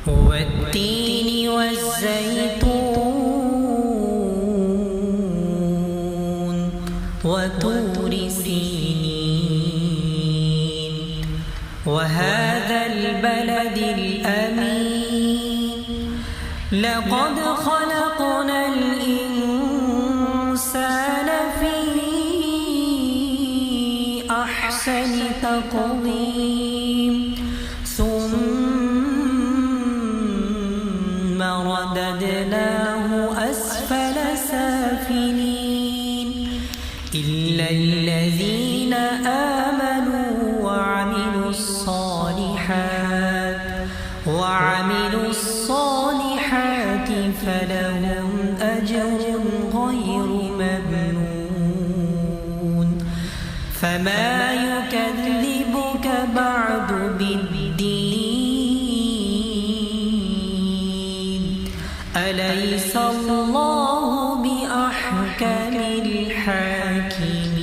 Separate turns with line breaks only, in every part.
والتين والزيتون وطور سينين وهذا البلد الأمين لقد خلقنا الإنسان في أحسن تقويم ثم رددناه أسفل سافلين إلا الذين آمنوا وعملوا الصالحات فلهم أجر غير ممنون فما يكذبك بعد بالدين أليس الله بأحكم الحاكمين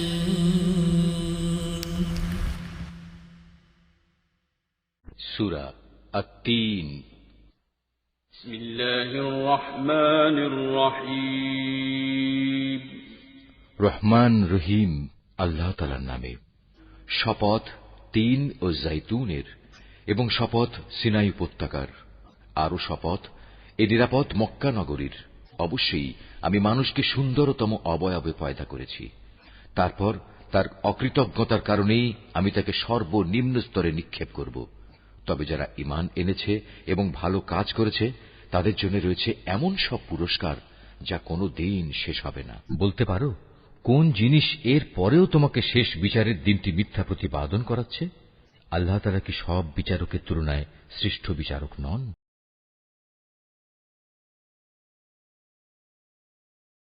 সূরা আত-তিন।
বিসমিল্লাহির রহমানির রহিম।
রহমান রহিম আল্লাহ তাআলার নামে। শপথ তিন ও জাইতুনের, এবং শপথ সিনাই উপত্যকার। আরো শপথ এ নিরাপদ মক্কা নগরীর। অবশ্যই আমি মানুষকে সুন্দরতম অবয়বে পয়দা করেছি। তারপর তার অকৃতজ্ঞতার কারণেই আমি তাকে সর্বনিম্ন স্তরে নিক্ষেপ করব। তবে যারা ঈমান এনেছে এবং ভালো কাজ করেছে তাদের জন্য রয়েছে এমন সব পুরস্কার যা কোনো দিন শেষ হবে না।
বলতে পারো কোন জিনিস এর পরেও তোমাকে শেষ বিচারের দিনটি মিথ্যা প্রতিপাদন করাচ্ছে? আল্লাহ তাআলা কি সব বিচারকের তুলনায় শ্রেষ্ঠ বিচারক নন?